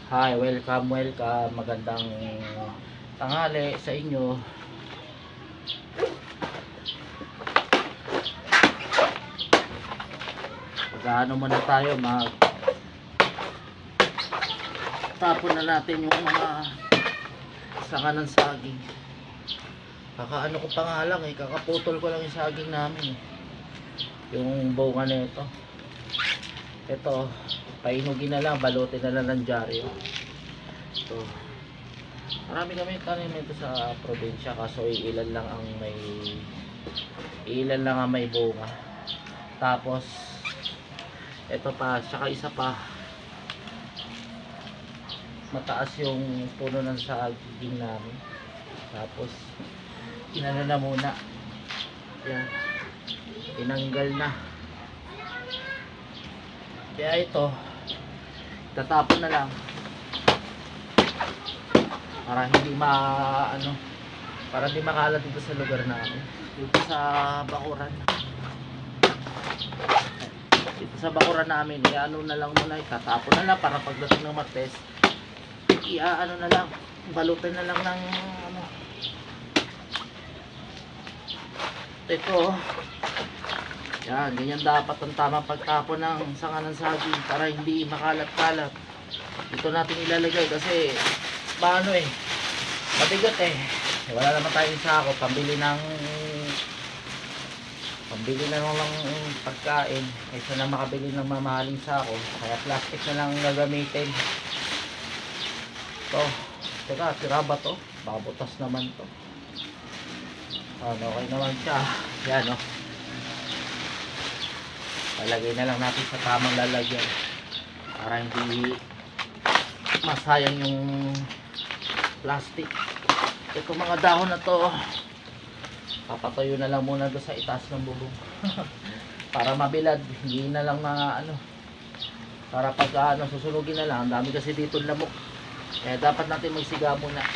Hi, welcome, welcome. Magandang tanghali sa inyo. Pag-ano muna tayo, tapon na natin yung mga sanga ng saging. Kakaano ko pa nga lang kakaputol ko lang yung saging namin yung bunga nito. Ito, painugin na lang, balutin na lang ng dyaryo. Ito, marami kami tanim ito sa probinsya, kaso ilan lang ang may bunga. Tapos ito pa, saka isa pa, mataas yung puno ng saging namin. Tapos inano na muna, yan, tinanggal na. Kaya ito, tatapon na lang para hindi para hindi makalat dito sa lugar namin. Dito sa bakuran. Dito sa bakuran namin, i-ano na lang muna, itatapon na lang para pagdating ng Martes, i-ano na lang, balutin na lang ng ito. Yan, ganyan dapat ang tamang pagtapon ng sanga ng saging para hindi makalat-kalat. Dito natin ilalagay kasi mabigat wala naman tayong sako pambili ng pagkain kaysa na makabili ng mamahaling sako, kaya plastic na lang gagamitin. To, teka, sira ba to? Babutas naman to. Okay naman siya. Yan lalagay na lang natin sa tamang lalagyan para hindi masayang yung plastic. Ito mga dahon na to, papatayo na lang muna doon sa itaas ng bubong para mabilad, hindi na lang para pag susunugin na lang. Ang dami kasi dito lamok, kaya dapat natin magsiga muna.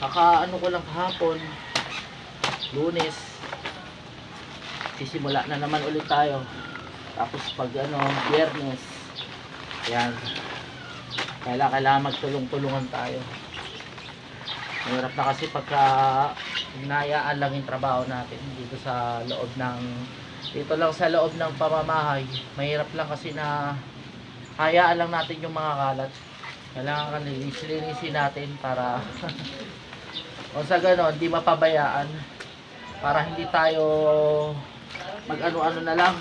Ko lang kahapon, Lunes, sisimula na naman ulit tayo. Tapos pag Biyernes, yan, kailangan magtulong-tulungan tayo. Mahirap na kasi pagka hinayaan lang yung trabaho natin dito lang sa loob ng pamamahay. Mahirap lang kasi na hayaan lang natin yung mga kalat. Kailangan linisin natin para o sa ganon, di mapabayaan, para hindi tayo mag-ano na lang,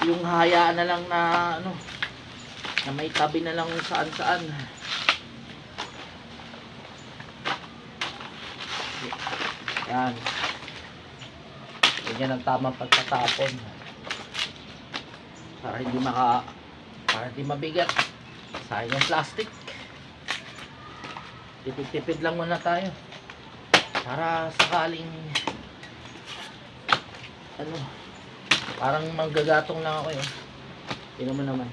yung hayaan na lang na may tabi na lang saan-saan. Yan, ganyan ang tamang pagtatapon para hindi mabigat, sayang yung plastic. Tipid-tipid lang muna tayo para sakaling parang manggagatong lang ako Tingnan mo naman,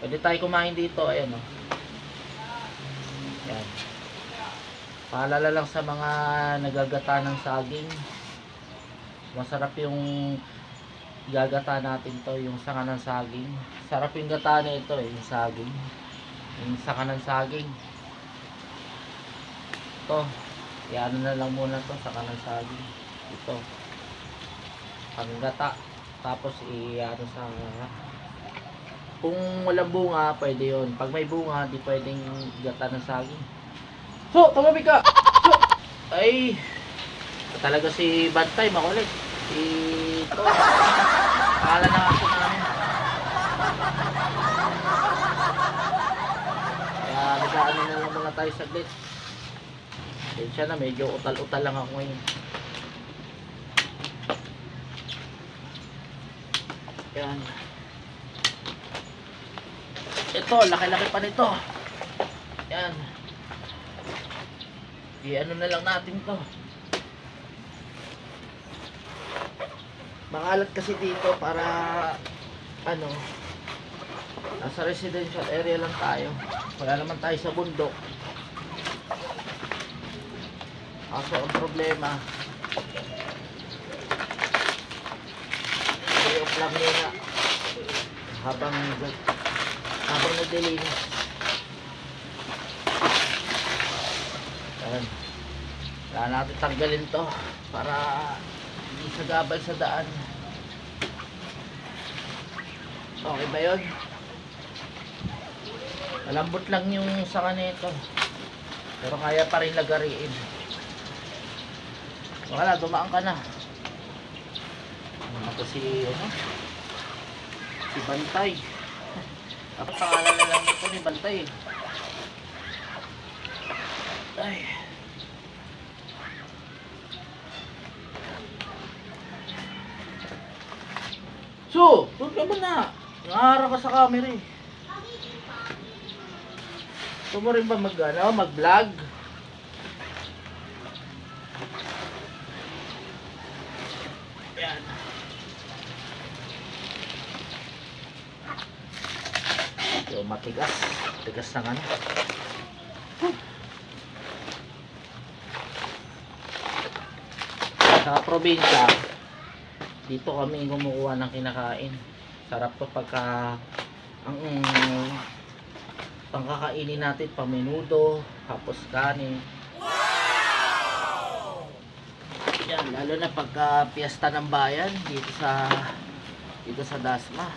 pwede tayo kumain dito. Ayan yan, paalala lang sa mga nagagata ng saging, masarap yung gagata natin to, yung sanga ng saging. Sarap yung gata na ito yung saging, yung sanga ng saging. Ito, i-ano na lang muna to, sanga ng saging. Ito, panggata. Tapos sa kung walang bunga pwede yun, pag may bunga di pwedeng gata ng saging. So, tumabi ka! So, ay talaga si Bantay makulit. Ito, akala na ako namin. Kaya nag-ano na lang muna tayo saglit. Siya na, medyo utal-utal lang ako ngayon. Yan. Ito, laki-laki pa nito. Yan. I-ano na lang natin to. Makalat kasi dito para nasa residential area lang tayo. Wala naman tayo sa bundok. Kaso ang problema, yung lang nila habang habang naglilinis. Ayan. Kailangan natin tanggalin to para hindi sagabal sa daan. Okay ba yun? Malambot lang yung saka nito, pero kaya pa rin lagariin. Wala, dumaan ka na. Ako si Bantay. Ako pangalan na lang ito ni Bantay. Ay. So, doon ka muna. Nangaharap ka sa camera eh. Gusto mo rin ba mag-vlog? Yan. So, matigas. Tigas ng ano. Sa probinsya, dito kami kumukuha ng kinakain. Sarap to pagka ang pangkakainin natin pang menudo, tapos kanin. Yan, lalo na pagka piyesta ng bayan dito sa Dasma.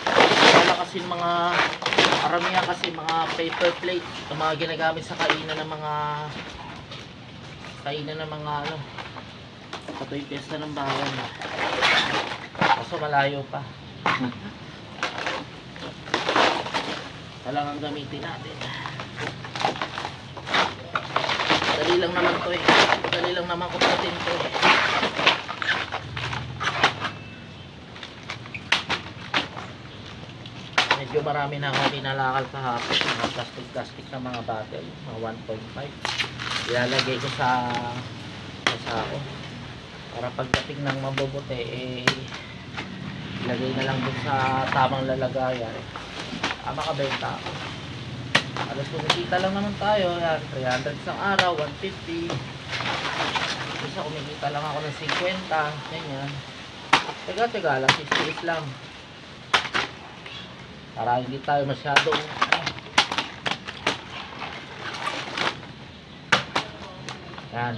Wala kasi karamihan kasi mga paper plate, yung mga ginagamit sa kainan ng mga ano. Ito yung piyesta ng bayan. Kaso malayo pa. Kailangan gamitin natin. Dali lang naman to eh. Dali lang naman kupatin to eh. Medyo marami na ako pinalakal kahapon. Mga plastic na mga bottle. Mga 1.5. Ilalagay ko sa sako. Para pagdating ng mabubuti eh ilagay na lang dun sa tamang lalagayan. Makabenta ako. Alas kumikita lang naman tayo. Yan, 300 isang araw, 150. Isa kumikita lang ako ng 50. Ganyan. Tiga lang, 60 lang. Para hindi tayo masyadong yan.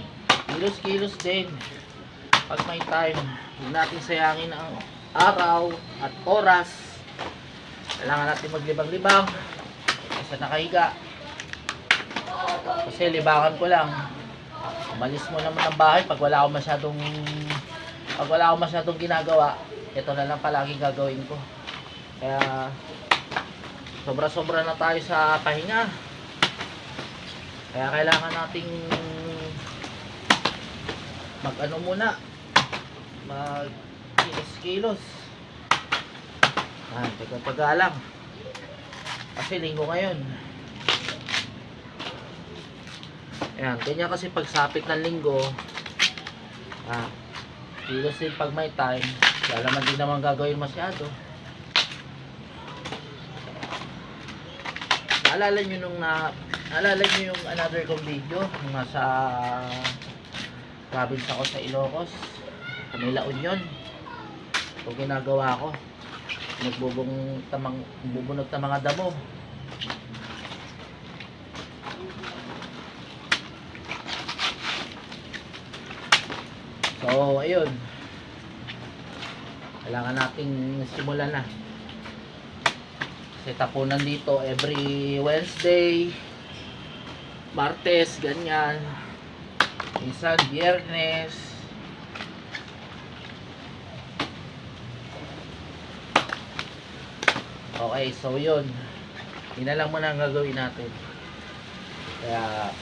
Kilos din. Pag may time, huwag natin sayangin ang araw at oras. Kailangan natin maglibang-libang kasi nakahiga. Kasi libangan ko lang. Umalis mo naman ng bahay pag wala akong masyadong ginagawa. Ito na lang palagi gagawin ko. Kaya sobra-sobra na tayo sa pahinga. Kaya kailangan nating kilos-kilos. Taga lang. Kasi linggo ngayon. Ayan, ganyan kasi pagsapit ng linggo. Kilos din pag may time. Wala naman din naman gagawin masyado. Naalala nyo yung another kong video nung nasa province ako sa Ilocos, sa may La Union. Ito ginagawa ko, nagbubunot ng mga damo. So ayun, kailangan nating simulan na. Kasi tapunan dito every Wednesday, Martes, ganyan. Minsan Biyernes. Okay, so yun. Yun na lang muna ang gagawin natin. Kaya